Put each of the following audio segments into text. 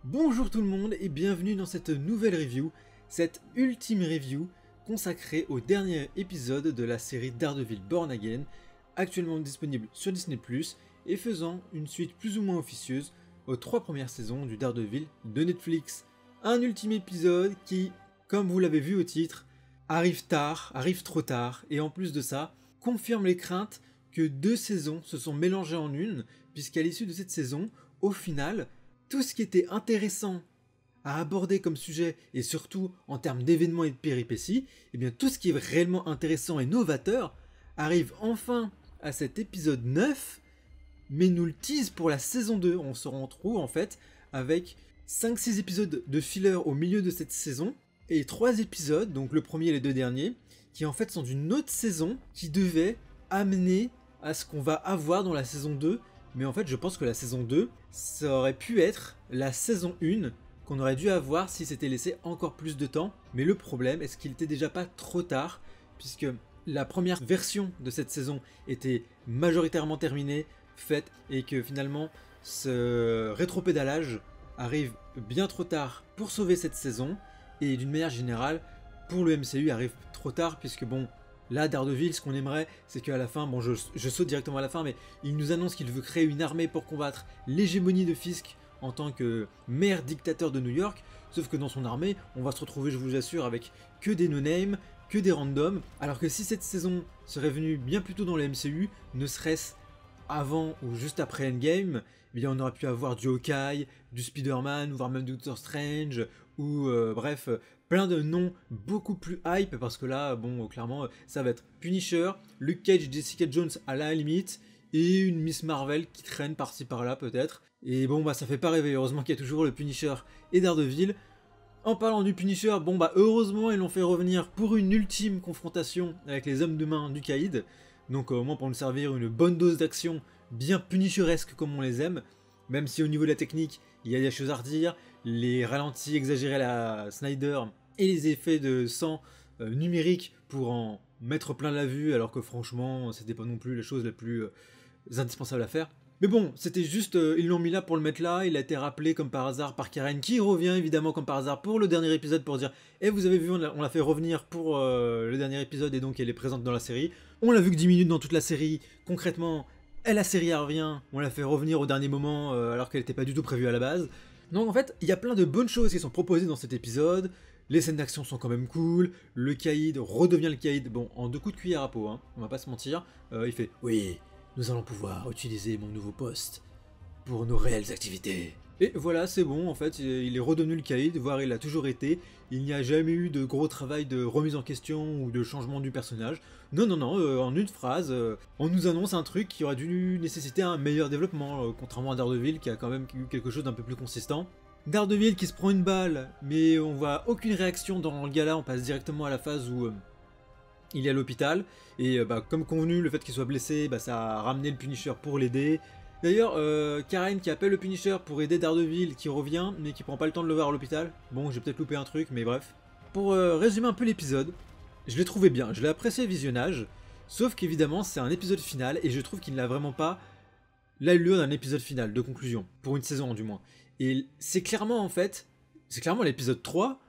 Bonjour tout le monde et bienvenue dans cette nouvelle review, cette ultime review consacrée au dernier épisode de la série Daredevil Born Again, actuellement disponible sur Disney+, et faisant une suite plus ou moins officieuse aux 3 premières saisons du Daredevil de Netflix. Un ultime épisode qui, comme vous l'avez vu au titre, arrive tard, arrive trop tard, et en plus de ça, confirme les craintes que 2 saisons se sont mélangées en une, puisqu'à l'issue de cette saison, au final, tout ce qui était intéressant à aborder comme sujet, et surtout en termes d'événements et de péripéties, et bien tout ce qui est réellement intéressant et novateur arrive enfin à cet épisode 9, mais nous le tease pour la saison 2. On se retrouve en fait avec 5-6 épisodes de filler au milieu de cette saison, et 3 épisodes, donc le premier et les 2 derniers, qui en fait sont d'une autre saison qui devait amener à ce qu'on va avoir dans la saison 2. Mais en fait, je pense que la saison 2, ça aurait pu être la saison 1 qu'on aurait dû avoir si c'était laissé encore plus de temps. Mais le problème, est-ce qu'il n'était déjà pas trop tard, puisque la première version de cette saison était majoritairement terminée, faite, et que finalement, ce rétropédalage arrive bien trop tard pour sauver cette saison, et d'une manière générale, pour le MCU, arrive trop tard, puisque bon, là, Daredevil, ce qu'on aimerait, c'est qu'à la fin, bon, je saute directement à la fin, mais il nous annonce qu'il veut créer une armée pour combattre l'hégémonie de Fisk en tant que maire dictateur de New York, sauf que dans son armée, on va se retrouver, je vous assure, avec que des no-names, que des randoms, alors que si cette saison serait venue bien plus tôt dans le MCU, ne serait-ce avant ou juste après Endgame, eh bien on aurait pu avoir du Hawkeye, du Spider-Man, voire même du Doctor Strange, ou bref, plein de noms beaucoup plus hype, parce que là, bon, clairement, ça va être Punisher, Luke Cage, Jessica Jones à la limite, et une Miss Marvel qui traîne par-ci par-là peut-être. Et bon, bah ça fait pas rêver, heureusement qu'il y a toujours le Punisher et Daredevil. En parlant du Punisher, bon bah heureusement ils l'ont fait revenir pour une ultime confrontation avec les hommes de main du Caïd. Donc au moins pour nous servir une bonne dose d'action bien punisheresque comme on les aime. Même si au niveau de la technique, il y a des choses à redire, les ralentis exagérés à la Snyder et les effets de sang numériques pour en mettre plein la vue, alors que franchement c'était pas non plus la chose la plus indispensable à faire. Mais bon, c'était juste, ils l'ont mis là pour le mettre là, il a été rappelé comme par hasard par Karen, qui revient évidemment comme par hasard pour le dernier épisode pour dire « Eh, vous avez vu, on l'a fait revenir pour le dernier épisode et donc elle est présente dans la série. On l'a vu que 10 minutes dans toute la série, concrètement, la série elle revient, on l'a fait revenir au dernier moment alors qu'elle n'était pas du tout prévue à la base. » Donc en fait, il y a plein de bonnes choses qui sont proposées dans cet épisode, les scènes d'action sont quand même cool, le Caïd redevient le Caïd, bon, en 2 coups de cuillère à peau, hein, on va pas se mentir, il fait « Oui, nous allons pouvoir utiliser mon nouveau poste pour nos réelles activités. » Et voilà, c'est bon, en fait, il est redevenu le Caïd, voire il a toujours été. Il n'y a jamais eu de gros travail de remise en question ou de changement du personnage. Non, non, non, en une phrase, on nous annonce un truc qui aurait dû nécessiter un meilleur développement, contrairement à Daredevil qui a quand même eu quelque chose d'un peu plus consistant. Daredevil qui se prend une balle, mais on voit aucune réaction dans le gala, on passe directement à la phase où il est à l'hôpital, et comme convenu, le fait qu'il soit blessé, ça a ramené le Punisher pour l'aider. D'ailleurs, Karen qui appelle le Punisher pour aider Daredevil qui revient, mais qui prend pas le temps de le voir à l'hôpital. Bon, j'ai peut-être loupé un truc, mais bref. Pour résumer un peu l'épisode, je l'ai trouvé bien, je l'ai apprécié le visionnage, sauf qu'évidemment c'est un épisode final, et je trouve qu'il n'a vraiment pas l'allure d'un épisode final, de conclusion, pour une saison du moins. Et c'est clairement en fait, c'est clairement l'épisode 3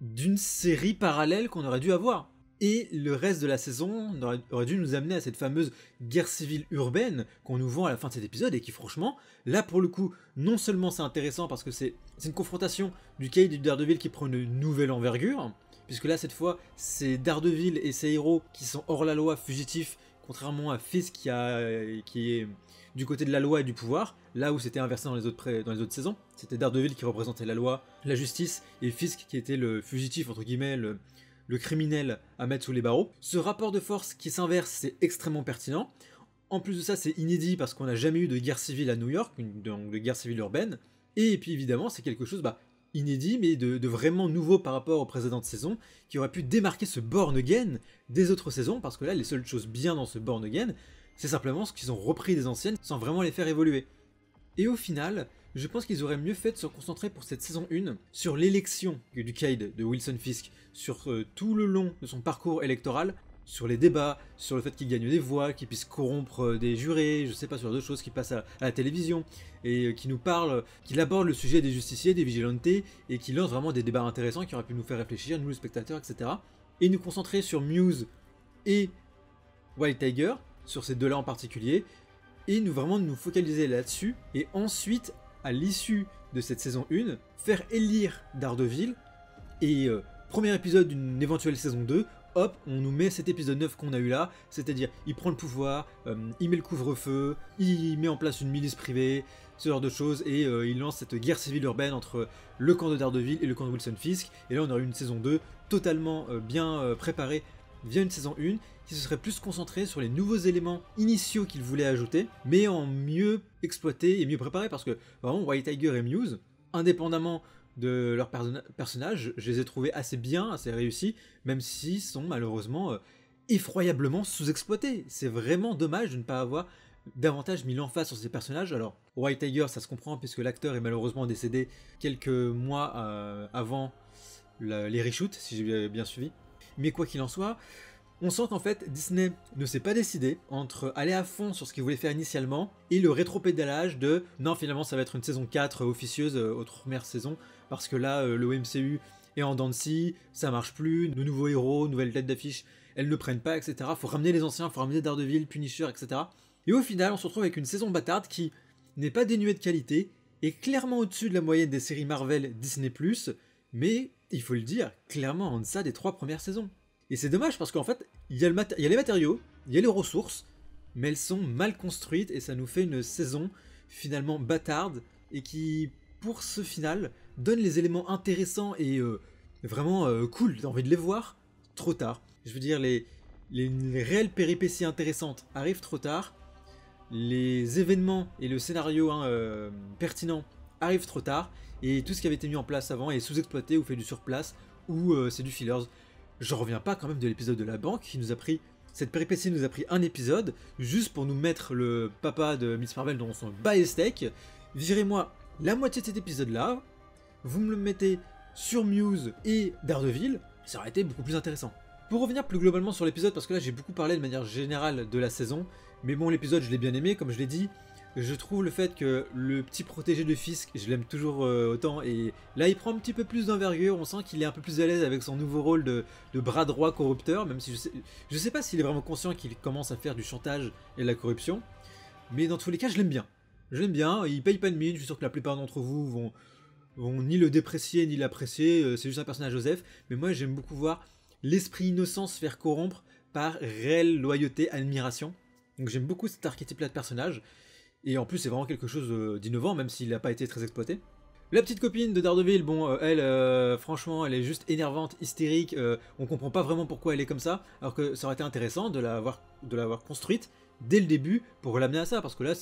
d'une série parallèle qu'on aurait dû avoir. Et le reste de la saison aurait dû nous amener à cette fameuse guerre civile urbaine qu'on nous vend à la fin de cet épisode, et qui franchement, là pour le coup, non seulement c'est intéressant parce que c'est une confrontation du Caïd et du Daredevil qui prend une nouvelle envergure, puisque là cette fois c'est Daredevil et ses héros qui sont hors la loi, fugitifs, contrairement à Fisk qui est du côté de la loi et du pouvoir, là où c'était inversé dans les autres saisons. C'était Daredevil qui représentait la loi, la justice, et Fisk qui était le fugitif, entre guillemets, le criminel à mettre sous les barreaux. Ce rapport de force qui s'inverse, c'est extrêmement pertinent. En plus de ça, c'est inédit parce qu'on n'a jamais eu de guerre civile à New York, de guerre civile urbaine. Et puis évidemment, c'est quelque chose inédit, mais de vraiment nouveau par rapport aux précédentes saisons, qui aurait pu démarquer ce Born Again des autres saisons, parce que là, les seules choses bien dans ce Born Again, c'est simplement ce qu'ils ont repris des anciennes sans vraiment les faire évoluer. Et au final, je pense qu'ils auraient mieux fait de se concentrer pour cette saison 1 sur l'élection du Caïd de Wilson Fisk, sur tout le long de son parcours électoral, sur les débats, sur le fait qu'il gagne des voix, qu'il puisse corrompre des jurés, je sais pas, sur d'autres choses qui passent à la télévision, et qui nous parle, qu'il aborde le sujet des justiciers, des vigilantes, et qui lance vraiment des débats intéressants qui auraient pu nous faire réfléchir, nous les spectateurs, etc. Et nous concentrer sur Muse et White Tiger, sur ces deux-là en particulier, et vraiment nous focaliser là-dessus, et ensuite, à l'issue de cette saison 1, faire élire Daredevil, et premier épisode d'une éventuelle saison 2, hop, on nous met cet épisode 9 qu'on a eu là, c'est-à-dire il prend le pouvoir, il met le couvre-feu, il met en place une milice privée, ce genre de choses, et il lance cette guerre civile urbaine entre le camp de Daredevil et le camp de Wilson Fisk, et là on aurait une saison 2 totalement bien préparée via une saison 1, qui se serait plus concentrée sur les nouveaux éléments initiaux qu'il voulait ajouter, mais en mieux exploité et mieux préparé, parce que vraiment White Tiger et Muse, indépendamment de leurs personnages, je les ai trouvés assez bien, assez réussis, même s'ils sont malheureusement effroyablement sous-exploités. C'est vraiment dommage de ne pas avoir davantage mis l'emphase sur ces personnages. Alors, White Tiger, ça se comprend, puisque l'acteur est malheureusement décédé quelques mois avant les reshoots, si j'ai bien suivi. Mais quoi qu'il en soit, on sent qu'en fait Disney ne s'est pas décidé entre aller à fond sur ce qu'il voulait faire initialement et le rétropédalage de non, finalement ça va être une saison 4 officieuse aux premières saisons, parce que là le MCU est en dents de scie, ça marche plus, de nouveaux héros, nouvelles têtes d'affiche, elles ne prennent pas, etc. Faut ramener les anciens, faut ramener Daredevil, Punisher, etc. Et au final on se retrouve avec une saison bâtarde qui n'est pas dénuée de qualité, est clairement au-dessus de la moyenne des séries Marvel Disney+, mais il faut le dire, clairement en deçà des 3 premières saisons. Et c'est dommage parce qu'en fait, il y a les matériaux, il y a les ressources, mais elles sont mal construites et ça nous fait une saison finalement bâtarde et qui, pour ce final, donne les éléments intéressants et vraiment cool, t'as envie de les voir, trop tard. Je veux dire, les réelles péripéties intéressantes arrivent trop tard, les événements et le scénario pertinent arrivent trop tard, et tout ce qui avait été mis en place avant est sous-exploité ou fait du surplace, ou c'est du fillers. J'en reviens pas quand même de l'épisode de la banque qui nous a pris. Cette péripétie nous a pris un épisode juste pour nous mettre le papa de Miss Marvel dans son bat et steak. Virez-moi la moitié de cet épisode-là, vous me le mettez sur Muse et Daredevil, ça aurait été beaucoup plus intéressant. Pour revenir plus globalement sur l'épisode, parce que là j'ai beaucoup parlé de manière générale de la saison, mais bon, l'épisode je l'ai bien aimé, comme je l'ai dit. Je trouve le fait que le petit protégé de Fisk, je l'aime toujours autant, et là il prend un petit peu plus d'envergure, on sent qu'il est un peu plus à l'aise avec son nouveau rôle de bras droit corrupteur, même si je sais pas s'il est vraiment conscient qu'il commence à faire du chantage et de la corruption, mais dans tous les cas je l'aime bien. Je l'aime bien, il paye pas de mine, je suis sûr que la plupart d'entre vous vont ni le déprécier ni l'apprécier, c'est juste un personnage Joseph, mais moi j'aime beaucoup voir l'esprit innocent se faire corrompre par réelle loyauté, admiration, donc j'aime beaucoup cet archétype-là de personnage. Et en plus, c'est vraiment quelque chose d'innovant, même s'il n'a pas été très exploité. La petite copine de Daredevil, bon, elle, franchement, elle est juste énervante, hystérique. On comprend pas vraiment pourquoi elle est comme ça, alors que ça aurait été intéressant de l'avoir construite dès le début pour l'amener à ça, parce que là,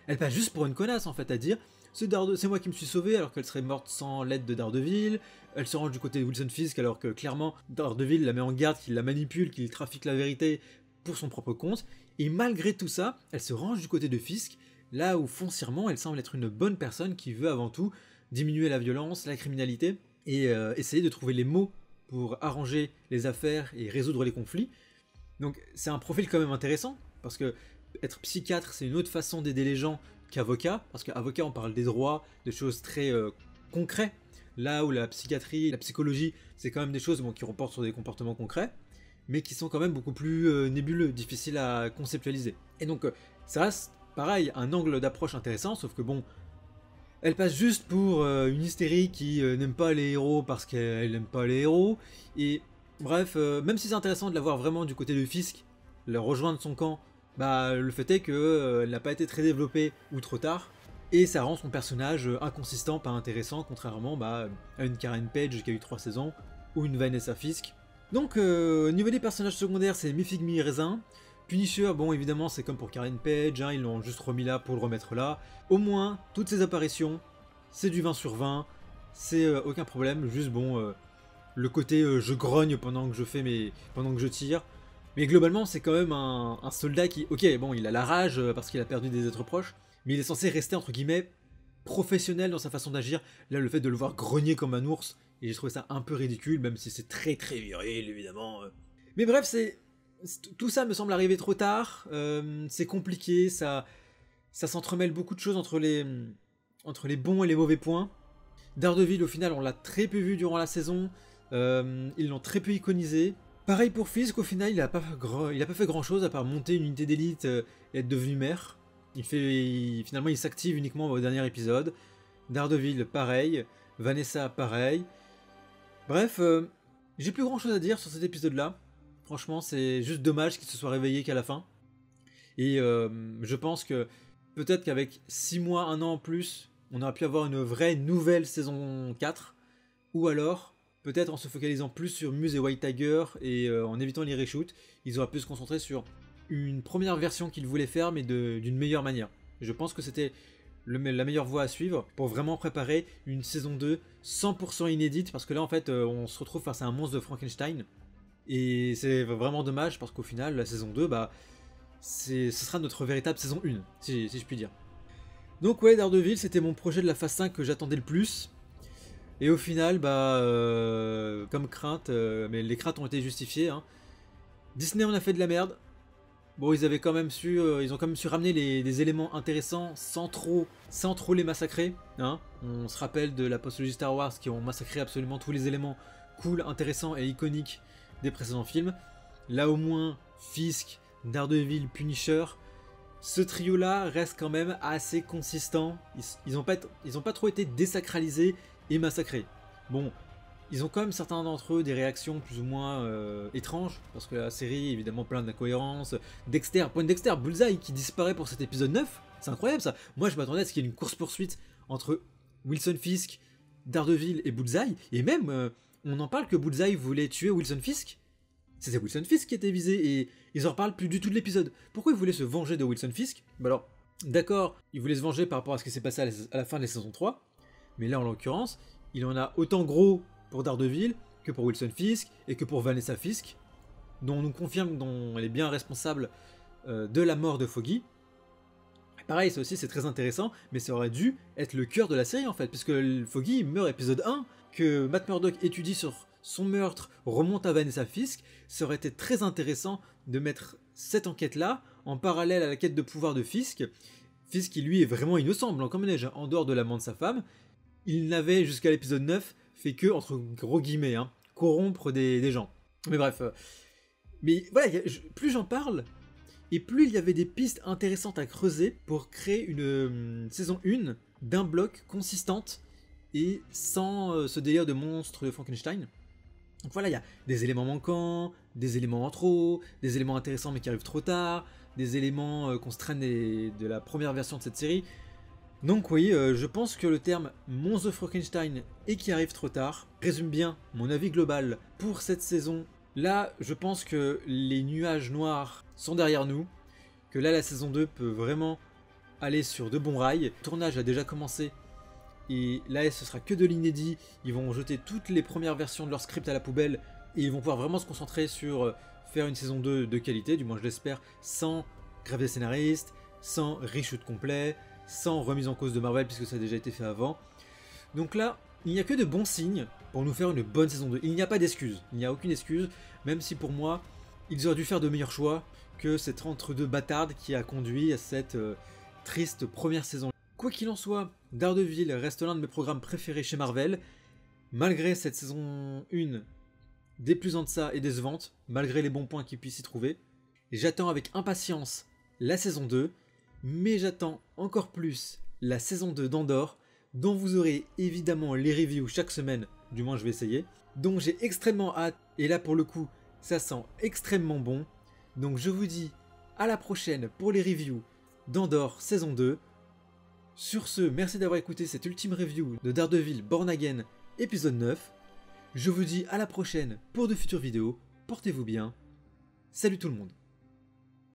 elle passe juste pour une connasse en fait, à dire c'est moi qui me suis sauvé, alors qu'elle serait morte sans l'aide de Daredevil. Elle se range du côté de Wilson Fisk, alors que clairement, Daredevil la met en garde, qu'il la manipule, qu'il trafique la vérité pour son propre compte. Et malgré tout ça, elle se range du côté de Fisk, là où foncièrement elle semble être une bonne personne qui veut avant tout diminuer la violence, la criminalité, et essayer de trouver les mots pour arranger les affaires et résoudre les conflits. Donc c'est un profil quand même intéressant, parce que être psychiatre c'est une autre façon d'aider les gens qu'avocat, parce qu'avocat on parle des droits, des choses très concrètes, là où la psychiatrie, la psychologie, c'est quand même des choses qui reportent sur des comportements concrets, mais qui sont quand même beaucoup plus nébuleux, difficiles à conceptualiser. Et donc ça reste pareil, un angle d'approche intéressant, sauf que bon, elle passe juste pour une hystérie qui n'aime pas les héros parce qu'elle n'aime pas les héros, et bref, même si c'est intéressant de la voir vraiment du côté de Fisk, la rejoindre son camp, bah le fait est qu'elle n'a pas été très développée ou trop tard, et ça rend son personnage inconsistant, pas intéressant, contrairement à une Karen Page qui a eu 3 saisons, ou une Vanessa Fisk. Donc au niveau des personnages secondaires, c'est mi-figue mi-raisin. Punisher, bon évidemment c'est comme pour Karen Page, ils l'ont juste remis là pour le remettre là. Au moins, toutes ces apparitions, c'est du 20 sur 20, c'est aucun problème, juste bon, le côté je grogne pendant que je tire. Mais globalement c'est quand même un soldat qui, ok bon il a la rage parce qu'il a perdu des êtres proches, mais il est censé rester entre guillemets professionnel dans sa façon d'agir. Là le fait de le voir grogner comme un ours, et j'ai trouvé ça un peu ridicule, même si c'est très très viril évidemment. Mais bref, c'est tout ça me semble arriver trop tard, c'est compliqué, ça s'entremêle beaucoup de choses entre les bons et les mauvais points. Daredevil, au final, on l'a très peu vu durant la saison, ils l'ont très peu iconisé. Pareil pour Fisk, au final, il a pas fait grand chose à part monter une unité d'élite et être devenu maire. Finalement, il s'active uniquement au dernier épisode. Daredevil, pareil. Vanessa, pareil. Bref, j'ai plus grand chose à dire sur cet épisode-là. Franchement, c'est juste dommage qu'il se soit réveillé qu'à la fin. Et je pense que peut-être qu'avec 6 mois, 1 an en plus, on aurait pu avoir une vraie nouvelle saison 4. Ou alors, peut-être en se focalisant plus sur Muse et White Tiger et en évitant les reshoots, ils auraient pu se concentrer sur une première version qu'ils voulaient faire, mais d'une meilleure manière. Je pense que c'était la meilleure voie à suivre pour vraiment préparer une saison 2 100% inédite, parce que là en fait on se retrouve face à un monstre de Frankenstein et c'est vraiment dommage parce qu'au final la saison 2 ce sera notre véritable saison 1 si je puis dire. Donc ouais, Daredevil, c'était mon projet de la phase 5 que j'attendais le plus, et au final comme crainte, mais les craintes ont été justifiées, hein. Disney en a fait de la merde. Bon, ils ont quand même su ramener des éléments intéressants sans trop les massacrer, hein. On se rappelle de la postologie Star Wars qui ont massacré absolument tous les éléments cool, intéressants et iconiques des précédents films. Là au moins, Fisk, Daredevil, Punisher, ce trio-là reste quand même assez consistant. Ils ont pas trop été désacralisés et massacrés. Bon, ils ont quand même certains d'entre eux des réactions plus ou moins étranges, parce que la série est évidemment plein d'incohérences. Point Dexter, Bullseye qui disparaît pour cet épisode 9, c'est incroyable ça. Moi je m'attendais à ce qu'il y ait une course-poursuite entre Wilson Fisk, Daredevil et Bullseye, et même on en parle que Bullseye voulait tuer Wilson Fisk. C'était Wilson Fisk qui était visé, et ils en reparlent plus du tout de l'épisode. Pourquoi ils voulaient se venger de Wilson Fisk? Bah alors, d'accord, ils voulaient se venger par rapport à ce qui s'est passé à la fin de la saison 3, mais là en l'occurrence, il en a autant gros pour Daredevil que pour Wilson Fisk et que pour Vanessa Fisk, dont on nous confirme dont elle est bien responsable de la mort de Foggy. Pareil, ça aussi c'est très intéressant, mais ça aurait dû être le cœur de la série en fait, puisque Foggy meurt épisode 1, que Matt Murdock étudie sur son meurtre, remonte à Vanessa Fisk. Ça aurait été très intéressant de mettre cette enquête-là en parallèle à la quête de pouvoir de Fisk. Fisk qui lui est vraiment innocent, blanc comme neige, en dehors de l'amant de sa femme. Il n'avait jusqu'à l'épisode 9 fait que, entre gros guillemets, hein, corrompre des gens. Mais bref. Mais voilà, plus j'en parle, et plus il y avait des pistes intéressantes à creuser pour créer une saison 1 d'un bloc consistante et sans ce délire de monstre de Frankenstein. Donc voilà, il y a des éléments manquants, des éléments en trop, des éléments intéressants mais qui arrivent trop tard, des éléments qu'on se traîne de la première version de cette série. Donc oui, je pense que le terme monstre de Frankenstein et qui arrive trop tard résume bien mon avis global pour cette saison. Là, je pense que les nuages noirs sont derrière nous, que là la saison 2 peut vraiment aller sur de bons rails. Le tournage a déjà commencé et là ce sera que de l'inédit. Ils vont jeter toutes les premières versions de leur script à la poubelle et ils vont pouvoir vraiment se concentrer sur faire une saison 2 de qualité, du moins je l'espère, sans grève des scénaristes, sans reshoot complet, sans remise en cause de Marvel puisque ça a déjà été fait avant. Donc là, il n'y a que de bons signes pour nous faire une bonne saison 2. Il n'y a pas d'excuse, il n'y a aucune excuse, même si pour moi, ils auraient dû faire de meilleurs choix que cette entre-deux bâtarde qui a conduit à cette triste première saison. Quoi qu'il en soit, Daredevil reste l'un de mes programmes préférés chez Marvel, malgré cette saison 1 des plus en deçà et décevantes, malgré les bons points qu'il puisse y trouver. J'attends avec impatience la saison 2, mais j'attends encore plus la saison 2 d'Andor, dont vous aurez évidemment les reviews chaque semaine, du moins je vais essayer. Donc j'ai extrêmement hâte, et là pour le coup, ça sent extrêmement bon. Donc je vous dis à la prochaine pour les reviews d'Andor saison 2. Sur ce, merci d'avoir écouté cette ultime review de Daredevil Born Again épisode 9. Je vous dis à la prochaine pour de futures vidéos, portez-vous bien, salut tout le monde.